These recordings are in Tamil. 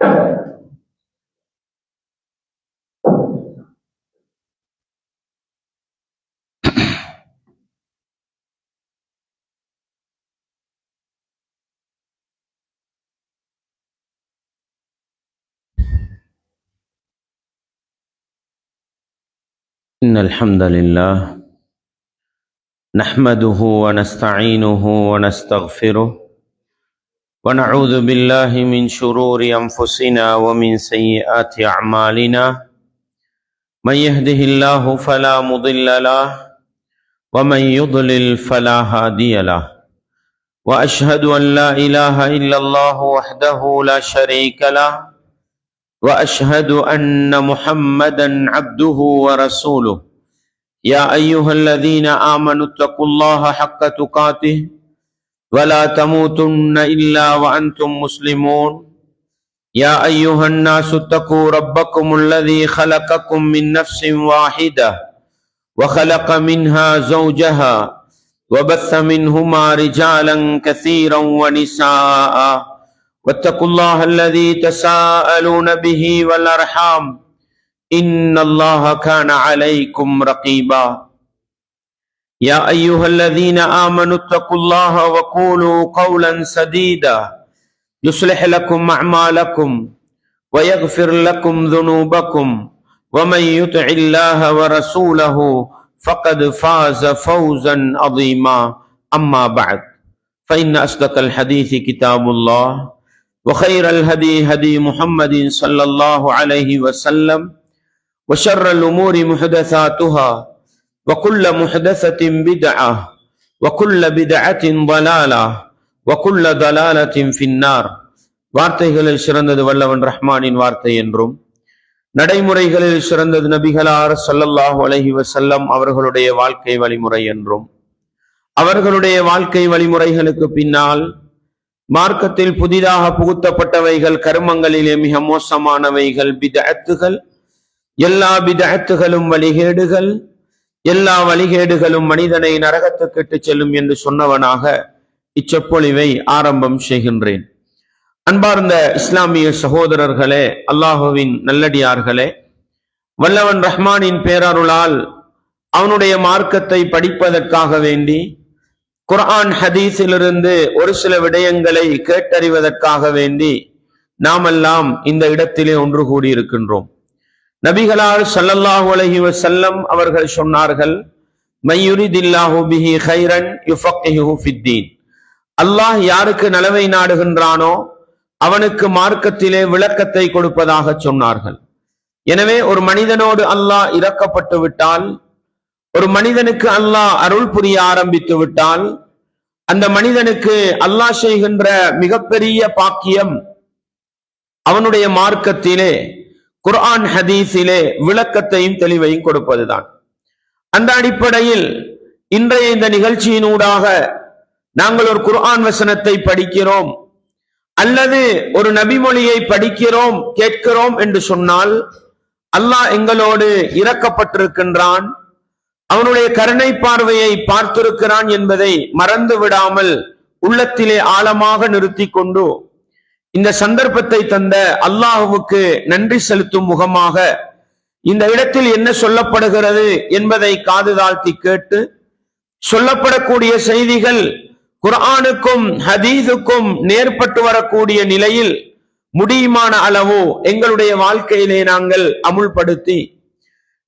إن الحمد لله نحمده ونستعينه ونستغفره ونعوذ بالله من شرور أنفسنا ومن سيئات أعمالنا من يهده الله فلا مضل له ومن يضلل فلا هادي له وأشهد أن لا إله إلا الله وحده لا شريك له وأشهد أن محمدا عبده ورسوله يا أيها الذين آمنوا اتقوا الله حق تقاته ولا تموتن إلا وأنتم مسلمون يا أيها الناس اتقوا ربكم الذي خلقكم من نفس واحدة وخلق منها زوجها وبث منهما رجالا كثيرا ونساء واتقوا الله الذي تساءلون به والأرحام إن الله كان عليكم رقيبا يا أيها الذين آمنوا اتقوا الله وقولوا قولا سديدا يصلح لكم أعمالكم ويغفر لكم ذنوبكم ومن يطع الله ورسوله فقد فاز فوزا عظيما أما بعد فإن أصدق الحديث كتاب الله وخير الهدي هدي محمد صلى الله عليه وسلم وشر الأمور محدثاتها وكل محدثة بدعة وكل بدعة ضلالة وكل ضلالة في النار. வார்த்தைகளில் சிறந்தது வல்லவன் ரஹ்மானின் வார்த்தை என்றும் நடைமுறைகளில் சிறந்தது நபிகளார் ஸல்லல்லாஹு அலைஹி வஸல்லம் அவர்களுடைய வாழ்க்கை வழிமுறை என்றும் அவர்களுடைய வாழ்க்கை வழிமுறைகளுக்கு பின்னால் மார்க்கத்தில் புதிதாக புகுத்தப்பட்டவைகள் கர்மங்களிலே மிக மோசமானவைகள் பித்அத்துகள், எல்லா பித்அத்துகளும் வழிகேடுகள், எல்லா வழிகேடுகளும் மனிதனை நரகத்துக்கு இட்டுச் செல்லும் என்று சொன்னவனாக இச்சொற்பொழிவை ஆரம்பம் செய்கின்றேன். அன்பார்ந்த இஸ்லாமிய சகோதரர்களே, அல்லாஹுவின் நல்லடியார்களே, வல்லவன் ரஹ்மானின் பேரருளால் அவனுடைய மார்க்கத்தை படிப்பதற்காக வேண்டி குர்ஆன் ஹதீஸிலிருந்து ஒரு சில விடயங்களை கேட்டறிவதற்காக வேண்டி நாமெல்லாம் இந்த இடத்திலே ஒன்று கூடியிருக்கின்றோம். நபிகளார் ஸல்லல்லாஹு அலைஹி வஸல்லம் அவர்கள் சொன்னார்கள், மய்யுரிதில்லாஹு பிஹி கைரன் யுஃபக்கிஹு ஃபித்தீன். அல்லாஹ் யாருக்கு நலவை நாடுகின்றானோ அவனுக்கு மார்க்கத்திலே விளக்கத்தை கொடுப்பதாக சொன்னார்கள். எனவே ஒரு மனிதனோடு அல்லாஹ் இரக்கப்பட்டு விட்டால், ஒரு மனிதனுக்கு அல்லாஹ் அருள் புரிய ஆரம்பித்து விட்டால், அந்த மனிதனுக்கு அல்லாஹ் செய்கின்ற மிகப்பெரிய பாக்கியம் அவனுடைய மார்க்கத்திலே குர்ஆன் ஹதீஸிலே விளக்கத்தையும் தெளிவையும் கொடுப்பதுதான். அந்த அடிப்படையில் இன்றைய இந்த நிகழ்ச்சியினூடாக நாங்கள் ஒரு குர்ஆன் வசனத்தை படிக்கிறோம் அல்லது ஒரு நபிமொழியை படிக்கிறோம் கேட்கிறோம் என்று சொன்னால் அல்லாஹ் எங்களோடு இரக்கப்பட்டிருக்கின்றான், அவனுடைய கருணை பார்வையை பார்த்திருக்கிறான் என்பதை மறந்து விடாமல் உள்ளத்திலே ஆழமாக நிறுத்தி கொண்டு இந்த சந்தர்ப்பத்தை தந்த அல்லாஹுவுக்கு நன்றி செலுத்தும் முகமாக இந்த இடத்தில் என்ன சொல்லப்படுகிறது என்பதை காது தாழ்த்தி கேட்டு, சொல்லப்படக்கூடிய செய்திகள் குர்ஆனுக்கும் ஹதீஸுக்கும் நேர்பட்டு வரக்கூடிய நிலையில் முடியுமான அளவு எங்களுடைய வாழ்க்கையிலே நாங்கள் அமுல்படுத்தி,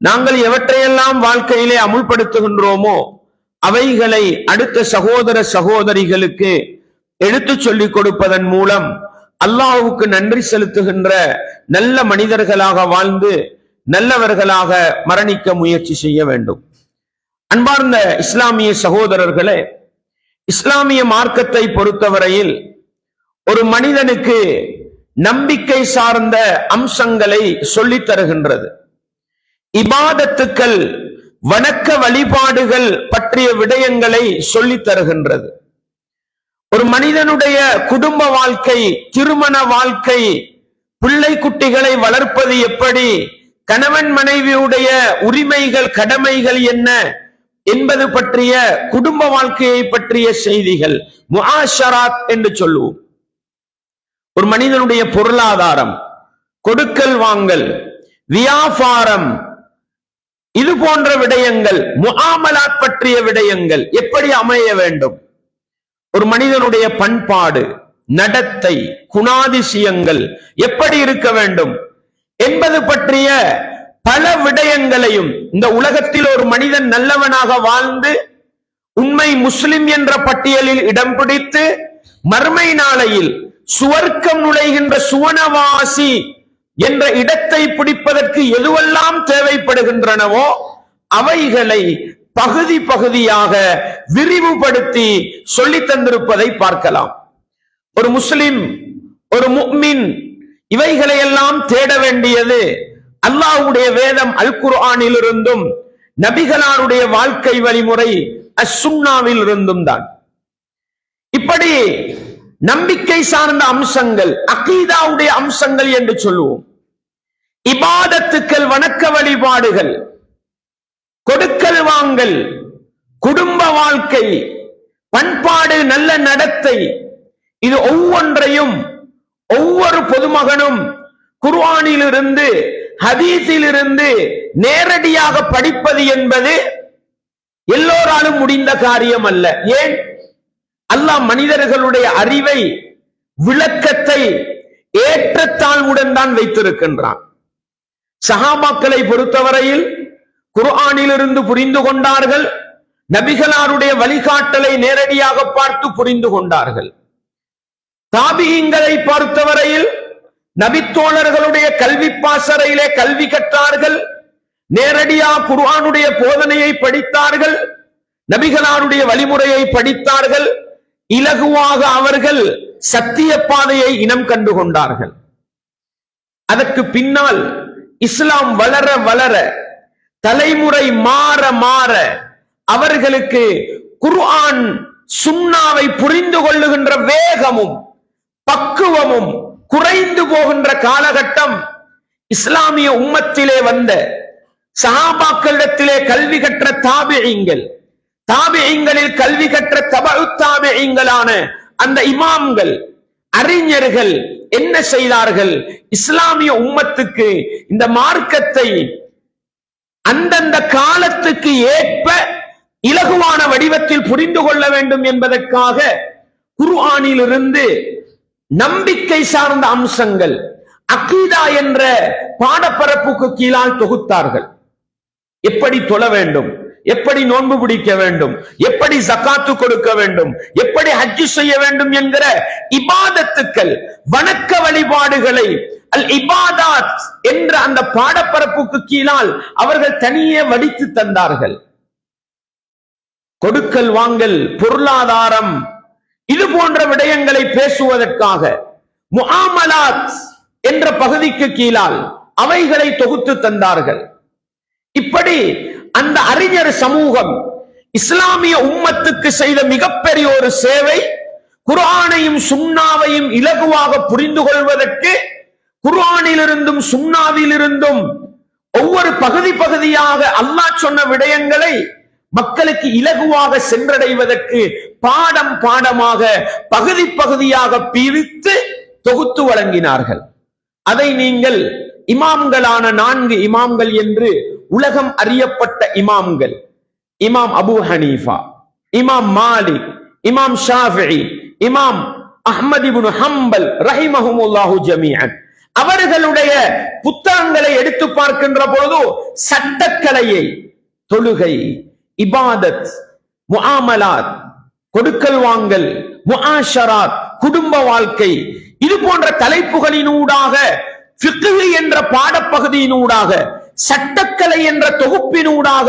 நாங்கள் எவற்றையெல்லாம் வாழ்க்கையிலே அமுல்படுத்துகின்றோமோ அவைகளை அடுத்த சகோதர சகோதரிகளுக்கு எடுத்து சொல்லிக் கொடுப்பதன் மூலம் அல்லாஹ்வுக்கு நன்றி செலுத்துகின்ற நல்ல மனிதர்களாக வாழ்ந்து நல்லவர்களாக மரணிக்க முயற்சி செய்ய வேண்டும். அன்பார்ந்த இஸ்லாமிய சகோதரர்களே, இஸ்லாமிய மார்க்கத்தை பொறுத்தவரையில் ஒரு மனிதனுக்கு நம்பிக்கை சார்ந்த அம்சங்களை சொல்லித் தருகின்றது. இபாதத்துக்கள், வணக்க வழிபாடுகள் பற்றிய விடயங்களை சொல்லித் தருகின்றது. ஒரு மனிதனுடைய குடும்ப வாழ்க்கை, திருமண வாழ்க்கை, பிள்ளை குட்டிகளை வளர்ப்பது எப்படி, கணவன் மனைவியுடைய உரிமைகள் கடமைகள் என்ன என்பது பற்றிய குடும்ப வாழ்க்கையை பற்றிய செய்திகள் முஆஷராத் என்று சொல்லுவோம். ஒரு மனிதனுடைய பொருளாதாரம், கொடுக்கல் வாங்கல், வியாபாரம், இது போன்ற விடயங்கள், முஆமலாத் பற்றிய விடயங்கள் எப்படி அமைய வேண்டும், ஒரு மனிதனுடைய பண்பாடு, நடத்தை, குணாதிசயங்கள் எப்படி இருக்க வேண்டும் என்பது பற்றிய பல விடயங்களையும், இந்த உலகத்தில் ஒரு மனிதன் நல்லவனாக வாழ்ந்து உண்மை முஸ்லிம் என்ற பட்டியலில் இடம் பிடித்து மறுமை நாளையில் சுவர்க்கம் நுழைகின்ற சுவனவாசி என்ற இடத்தை பிடிப்பதற்கு எதுவெல்லாம் தேவைப்படுகின்றனவோ அவைகளை பகுதி பகுதியாக விரிவுபடுத்தி சொல்லி தந்திருப்பதை பார்க்கலாம். ஒரு முஸ்லிம், ஒரு முஃமின் இவைகளை எல்லாம் தேட வேண்டியது அல்லாஹ்வுடைய வேதம் அல் குர்ஆனில் இருந்தும் நபிகளாருடைய வாழ்க்கை வழிமுறை அஸ்-சுன்னாவில் இருந்தும் தான். இப்படி நம்பிக்கை சார்ந்த அம்சங்கள், அகீதாவுடைய அம்சங்கள் என்று சொல்லுவோம். இபாதத்துக்கள், வணக்க வழிபாடுகள், கொடுக்கல் வாங்கல், குடும்ப வாழ்க்கை, பண்பாடு, நல்ல நடத்தை, இது ஒவ்வொன்றையும் ஒவ்வொரு பொதுமகனும் குர்ஆனிலிருந்து ஹதீஸிலிருந்து நேரடியாக படிப்பது என்பது எல்லோராலும் முடிந்த காரியம் அல்ல. ஏன்? அல்லாஹ் மனிதர்களுடைய அறிவை, விளக்கத்தை ஏற்றத்தாழ்வுடன் தான் வைத்திருக்கின்றான். சஹாபாக்களை பொறுத்தவரையில் குர்ஆனிலிருந்து புரிந்து கொண்டார்கள், நபிகளாருடைய வழிகாட்டலை நேரடியாக பார்த்து புரிந்து கொண்டார்கள். தாபிஈன்களை பொறுத்தவரையில் நபித்தோழர்களுடைய கல்வி பாசறையிலே கல்வி கற்றார்கள், நேரடியாக குர்ஆனுடைய போதனையை படித்தார்கள், நபிகளாருடைய வழிமுறையை படித்தார்கள். இலகுவாக அவர்கள் சத்திய பாதையை இனம் கண்டு கொண்டார்கள். அதற்கு பின்னால் இஸ்லாம் வளர வளர, தலைமுறை மாற மாற அவர்களுக்கு குர்ஆன் சுன்னாவை புரிந்து கொள்ளுகின்ற வேகமும் பக்குவமும் குறைந்து போகின்ற காலகட்டம் இஸ்லாமிய உம்மத்திலே வந்த சஹாபாக்களிடத்திலே கல்வி கற்ற தாபிஈன்கள், தாபிஈன்களில் கல்வி கற்ற தபஉ தாபிஈன்களான அந்த இமாம்கள், அறிஞர்கள் என்ன செய்தார்கள்? இஸ்லாமிய உம்மத்துக்கு இந்த மார்க்கத்தை அந்தந்த காலத்துக்கு ஏற்ப இலகுவான வடிவத்தில் புரிந்து கொள்ள வேண்டும் என்பதற்காக குர்ஆனிலிருந்து நம்பிக்கை சார்ந்த அம்சங்கள், அகீதா என்ற பாடப்பரப்புக்கு கீழால் தொகுத்தார்கள். எப்படி தொழ வேண்டும், எப்படி நோன்பு பிடிக்க வேண்டும், எப்படி ஜகாத்து கொடுக்க வேண்டும், எப்படி ஹஜ் செய்ய வேண்டும் என்கிற இபாதத்துக்கள், வணக்க வழிபாடுகளை அல் இபாதாத் என்ற அந்த பாடப்பரப்புக்கு கீழால் அவர்கள் தனியே வடித்து தந்தார்கள். கொடுக்கல் வாங்கல், பொருளாதாரம், இது போன்ற விடயங்களை பேசுவதற்காக முஆமலாத் என்ற பகுதிக்கு கீழால் அவைகளை தொகுத்து தந்தார்கள். இப்படி அந்த அறிஞர் சமூகம் இஸ்லாமிய உம்மத்துக்கு செய்த மிகப்பெரிய ஒரு சேவை. குர்ஆனையும் சுன்னாவையும் இலகுவாக புரிந்து கொள்வதற்கு குர்ஆனிலிருந்தும் சுன்னாவிலிருந்தும் ஒவ்வொரு பகுதி பகுதியாக அல்லாஹ் சொன்ன விடயங்களை மக்களுக்கு இலகுவாக சென்றடைவதற்கு பாடம் பாடமாக பகுதி பகுதியாக பிரித்து தொகுத்து வழங்கினார்கள். அதை நீங்கள் இமாம்களான 4 இமாம்கள் என்று உலகம் அறியப்பட்ட இமாம்கள், இமாம் அபூ ஹனீஃபா, இமாம் மாலிக், இமாம் ஷாஃபிஈ, இமாம் அஹ்மத் இப்னு ஹம்பல் ரஹிமஹுமுல்லாஹு ஜமீஅன், அவர்களுடைய புத்தகங்களை எடுத்து பார்க்கின்ற பொழுது சட்டக்கலையை, தொழுகை, இபாதத், முஆமலாத், கொடுக்கல் வாங்கல், முஆஷராத், குடும்ப வாழ்க்கை, இது போன்ற தலைப்புகளினூடாக, ஃபிக்ஹ் என்ற பாடப்பகுதியினூடாக, சட்டக்கலை என்ற தொகுப்பினூடாக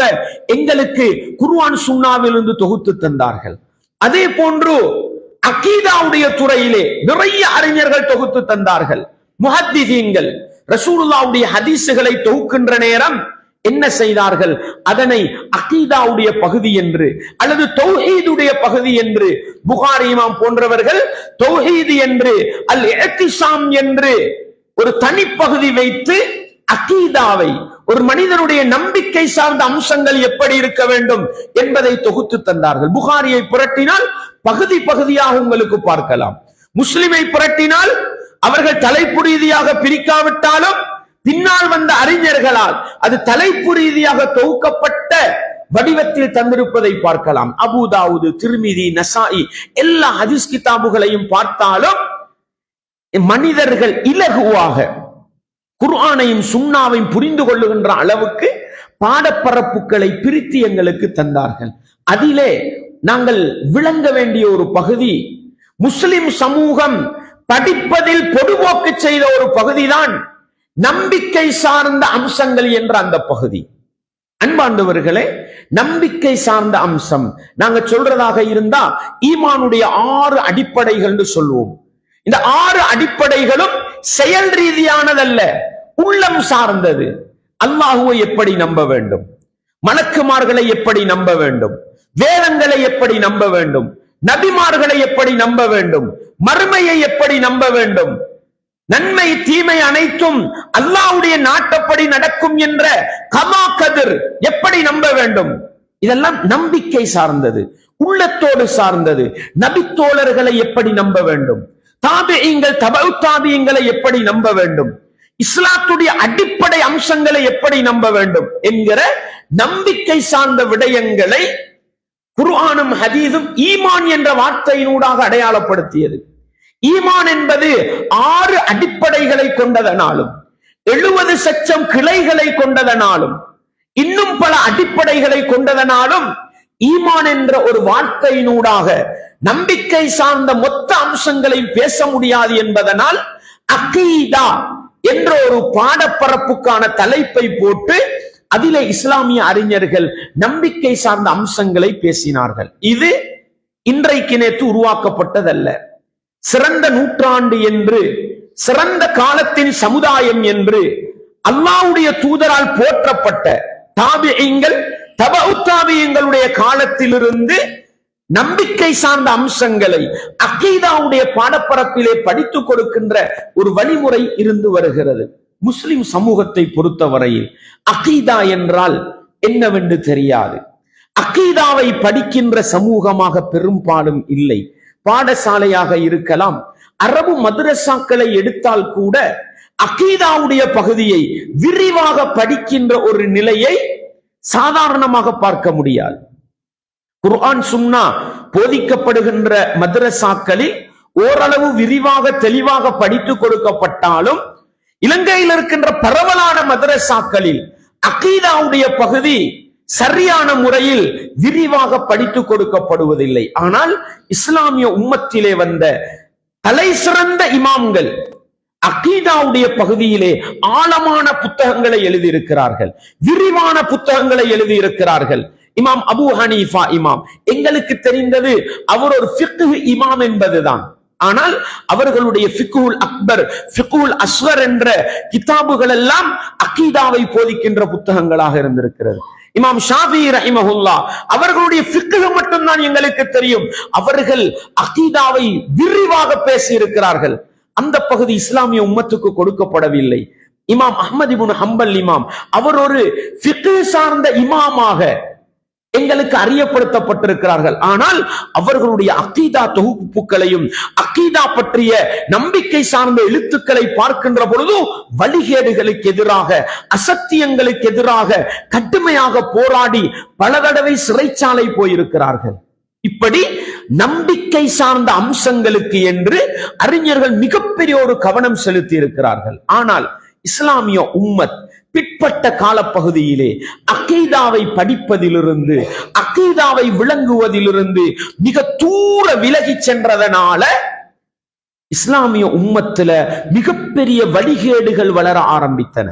எங்களுக்கு குர்ஆன் சுன்னாவிலிருந்து தொகுத்து தந்தார்கள். அதே போன்று அகீதாவுடைய துறையிலே நிறைய அறிஞர்கள் தொகுத்து தந்தார்கள். முஹத்திஸீன்கள் ரசூலுல்லாஹ்வுடைய ஹதீஸுகளை தொகுக்கின்ற நேரம் என்ன செய்தார்கள்? அதனை அகீதாவுடைய பகுதி என்று அல்லது தௌஹீதுடைய பகுதி என்று, புகாரி இமாம் போன்றவர்கள் தௌஹீத் என்று, அல் இஅ்திஸாம் என்று ஒரு தனிப்பகுதி வைத்து அகீதாவை, ஒரு மனிதனுடைய நம்பிக்கை சார்ந்த அம்சங்கள் எப்படி இருக்க வேண்டும் என்பதை தொகுத்து தந்தார்கள். புகாரியை புரட்டினால் பகுதி பகுதியாக உங்களுக்கு பார்க்கலாம். முஸ்லிமை புரட்டினால் அவர்கள் தலைப்பு ரீதியாக பிரிக்காவிட்டாலும் பின்னால் வந்த அறிஞர்களால் அது தலைப்பு ரீதியாக தொகுக்கப்பட்ட வடிவத்தில் தந்திருப்பதை பார்க்கலாம். அபூதாவுது, திர்மிதி, நசாயி எல்லா ஹதீஸ் கிதாபுகளையும் பார்த்தாலும் மனிதர்கள் இலகுவாக குர்ஆனையும் சுன்னாவையும் புரிந்து கொள்ளுகின்ற அளவுக்கு பாடப்பரப்புகளை பிரித்து எங்களுக்கு தந்தார்கள். அதிலே நாங்கள் விளங்க வேண்டிய ஒரு பகுதி, முஸ்லிம் சமூகம் படிப்பதில் பொடுபோக்கு செய்த ஒரு பகுதிதான் நம்பிக்கை சார்ந்த அம்சங்கள் என்ற அந்த பகுதி. அன்பாண்டவர்களே, நம்பிக்கை சார்ந்த அம்சம் நாங்க சொல்றதாக இருந்தா ஈமானுடைய 6 அடிப்படைகள் சொல்லுவோம். இந்த 6 அடிப்படைகளும் செயல் ரீதியானதல்ல, உள்ளம் சார்ந்தது. அல்லாஹுவை எப்படி நம்ப வேண்டும், மலக்குமார்களை எப்படி நம்ப வேண்டும், வேதங்களை எப்படி நம்ப வேண்டும், நபிமார்களை எப்படி நம்ப வேண்டும், மறுமையை எப்படி நம்ப வேண்டும், நன்மை தீமை அனைத்தும் அல்லாஹ்வுடைய நாட்டப்படி நடக்கும் என்ற கமா கதிர் எப்படி நம்ப வேண்டும். இதெல்லாம் நம்பிக்கை சார்ந்தது, உள்ளத்தோடு சார்ந்தது. நபித்தோழர்களை எப்படி நம்ப வேண்டும், தாபிஈங்கள் தபஉ தாபிஈங்களை எப்படி நம்ப வேண்டும், இஸ்லாத்துடைய அடிப்படை அம்சங்களை எப்படி நம்ப வேண்டும் என்கிற நம்பிக்கை சார்ந்த விடயங்களை குர்ஆனும் ஹதீஸும் ஈமான் என்ற வார்த்தையினூடாக அடையாளப்படுத்தியது. ஈமான் என்பது 6 அடிப்படைகளை கொண்டதனாலும் 70 லட்சம் கிளைகளை கொண்டதனாலும் இன்னும் பல அடிப்படைகளை கொண்டதனாலும் ஈமான் என்ற ஒரு வார்த்தையினூடாக நம்பிக்கை சார்ந்த மொத்த அம்சங்களை பேச முடியாது என்பதனால் அகீதா என்ற ஒரு பாடப்பரப்புக்கான தலைப்பை போட்டு அதிலே இஸ்லாமிய அறிஞர்கள் நம்பிக்கை சார்ந்த அம்சங்களை பேசினார்கள். இது இன்றைக்கு நேற்று உருவாக்கப்பட்டதல்ல. சிறந்த நூற்றாண்டு என்று, சிறந்த காலத்தின் சமுதாயம் என்று அல்லாஹ்வுடைய தூதரால் போற்றப்பட்ட தாபிஈங்கள் தபஉ தாபிஈங்களுடைய காலத்திலிருந்து நம்பிக்கை சார்ந்த அம்சங்களை அகீதாவுடைய பாடப்பரப்பிலே படித்துக் கொடுக்கின்ற ஒரு வழிமுறை இருந்து வருகிறது. முஸ்லிம் சமூகத்தை பொறுத்தவரையில் அகீதா என்றால் என்னவென்று தெரியாது. அகீதாவை படிக்கின்ற சமூகமாக பெரும்பாலும் இல்லை. பாடசாலையாக இருக்கலாம், அரபு மதரசாக்களை எடுத்தால் கூட அகீதாவுடைய பகுதியை விரிவாக படிக்கின்ற ஒரு நிலையை சாதாரணமாக பார்க்க முடியாது. குர்ஆன் சுன்னா போதிக்கப்படுகின்ற மதரசாக்களில் ஓரளவு விரிவாக தெளிவாக படித்து கொடுக்கப்பட்டாலும் இலங்கையில் இருக்கின்ற பரவலான மதரசாக்களில் அகீதாவுடைய பகுதி சரியான முறையில் விரிவாக படித்து கொடுக்கப்படுவதில்லை. ஆனால் இஸ்லாமிய உம்மத்திலே வந்த தலை சிறந்த இமாம்கள் அகீதாவுடைய பகுதியிலே ஆழமான புத்தகங்களை எழுதியிருக்கிறார்கள், விரிவான புத்தகங்களை எழுதியிருக்கிறார்கள். இமாம் அபு ஹனீஃபா இமாம், எங்களுக்கு தெரிந்தது அவர் ஒரு ஃபிக்ஹ் இமாம் என்பதுதான். ஆனால் அவர்களுடைய ஃபிக்ஹுல் அக்பர், ஃபிக்ஹுல் அஸ்கர் என்ற கிதாபுகள் எல்லாம் அகீதாவை போதிக்கின்ற புத்தகங்களாக இருந்திருக்கிறது. இமாம் ஷாஃபிஈ ரஹிமஹுல்லாஹ் அவர்களுடைய ஃபிக்ஹ் மட்டும்தான் எங்களுக்கு தெரியும். அவர்கள் அகீதாவை விரிவாக பேசி இருக்கிறார்கள். அந்த பகுதி இஸ்லாமிய உம்மத்துக்கு கொடுக்கப்படவில்லை. இமாம் அஹ்மத் இப்னு ஹம்பல் இமாம் அவர் ஒரு ஃபிக்ஹ் சார்ந்த இமாமாக எங்களுக்கு அறியப்படுத்தப்பட்டிருக்கிறார்கள். ஆனால் அவர்களுடைய அகீதா தொகுப்புகளையும் அகீதா பற்றிய நம்பிக்கை சார்ந்த எழுத்துக்களை பார்க்கின்ற பொழுது வழிகேடுகளுக்கு எதிராக, அசத்தியங்களுக்கு எதிராக கடுமையாக போராடி பல தடவை சிறைச்சாலை போயிருக்கிறார்கள். இப்படி நம்பிக்கை சார்ந்த அம்சங்களுக்கு என்று அறிஞர்கள் மிகப்பெரிய ஒரு கவனம் செலுத்தி இருக்கிறார்கள். ஆனால் இஸ்லாமிய உம்மத் பிற்பட்ட காலப்பகுதியிலே அகீதாவை படிப்பதிலிருந்து, அகீதாவை விளங்குவதிலிருந்து மிக தூர விலகி சென்றதனால இஸ்லாமிய உம்மத்துல மிகப்பெரிய வழிகேடுகள் வளர ஆரம்பித்தன.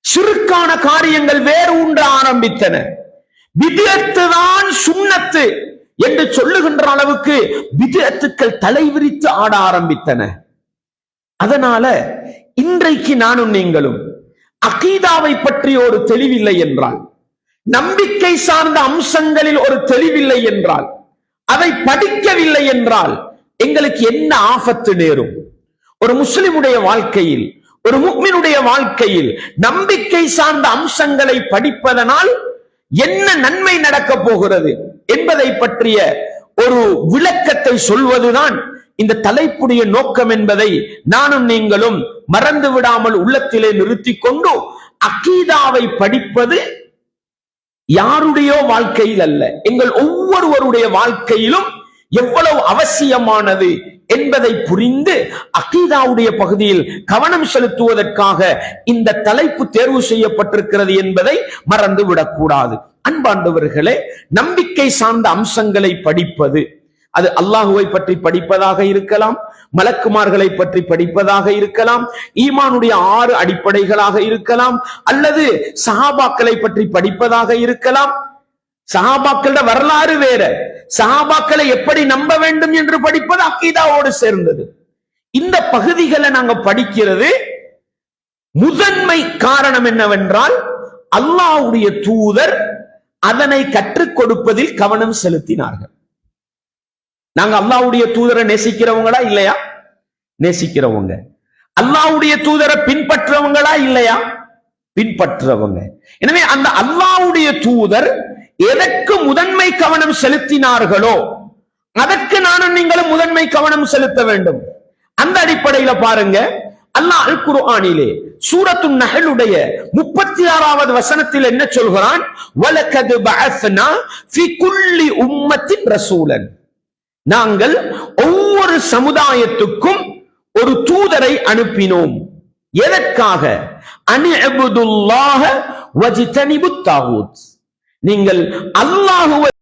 ஷிர்கான காரியங்கள் வேறு உண்ட ஆரம்பித்தன. பித்அத்து தான் சுன்னத்து என்று சொல்லுகின்ற அளவுக்கு பித்அத்துக்கள் தலைவிரித்து ஆட ஆரம்பித்தன. அதனால இன்றைக்கு நானும் நீங்களும் அகீதாவை பற்றி ஒரு தெளிவில்லை என்றால், நம்பிக்கை சார்ந்த அம்சங்களில் ஒரு தெளிவில்லை என்றால், அதை படிக்கவில்லை என்றால் எங்களுக்கு என்ன ஆபத்து நேரும்? ஒரு முஸ்லிமுடைய வாழ்க்கையில், ஒரு முஃமினுடைய வாழ்க்கையில் நம்பிக்கை சார்ந்த அம்சங்களை படிப்பதனால் என்ன நன்மை நடக்க போகிறது என்பதை பற்றிய ஒரு விளக்கத்தை சொல்வதுதான் இந்த தலைப்புடைய நோக்கம் என்பதை நானும் நீங்களும் மறந்து விடாமல் உள்ளத்திலே நிறுத்திக் கொண்டு, அகீதாவை படிப்பது யாருடைய வாழ்க்கையில் அல்ல, எங்கள் ஒவ்வொருவருடைய வாழ்க்கையிலும் எவ்வளவு அவசியமானது என்பதை புரிந்து அகீதாவுடைய பகுதியில் கவனம் செலுத்துவதற்காக இந்த தலைப்பு தேர்வு செய்யப்பட்டிருக்கிறது என்பதை மறந்து விடக்கூடாது. அன்பாண்டவர்களே, நம்பிக்கை சார்ந்த அம்சங்களை படிப்பது, அது அல்லாஹுவை பற்றி படிப்பதாக இருக்கலாம், மலக்குமார்களை பற்றி படிப்பதாக இருக்கலாம், ஈமானுடைய 6 அடிப்படைகளாக இருக்கலாம், அல்லது சஹாபாக்களை பற்றி படிப்பதாக இருக்கலாம். சஹாபாக்களோட வரலாறு வேற, சஹாபாக்களை எப்படி நம்ப வேண்டும் என்று படிப்பது அகீதாவோடு சேர்ந்தது. இந்த பகுதிகளை நாங்க படிக்கிறது முதன்மை காரணம் என்னவென்றால், அல்லாஹ்வுடைய தூதர் அதனை கற்றுக் கொடுப்பதில் கவனம் செலுத்தினார்கள். நாங்க அல்லாஹ்வுடைய தூதரை நேசிக்கிறவங்களா இல்லையா? நேசிக்கிறவங்க. அல்லாஹ்வுடைய தூதரை பின்பற்றவங்களா இல்லையா? பின்பற்றவங்க. எனவே அந்த அல்லாஹ்வுடைய தூதர் எதற்கு முதன்மை கவனம் செலுத்தினார்களோ அதற்கு நானும் நீங்களும் முதன்மை கவனம் செலுத்த வேண்டும். அந்த அடிப்படையில பாருங்க, அல்லாஹ் அல் குர்ஆனிலே சூரத்து நஹ்லுடைய 36வது வசனத்தில் என்ன சொல்கிறான்? வலகத் பஅஸ்னா ஃபீ குல்லி உம்மத்தின் ரசூலன். நாங்கள் ஒவ்வொரு சமுதாயத்துக்கும் ஒரு தூதரை அனுப்பினோம். எதற்காக? அன்இபுதுல்லாஹ வஜ்தனிபுத் தாகூத். நீங்கள் அல்லாஹ்வை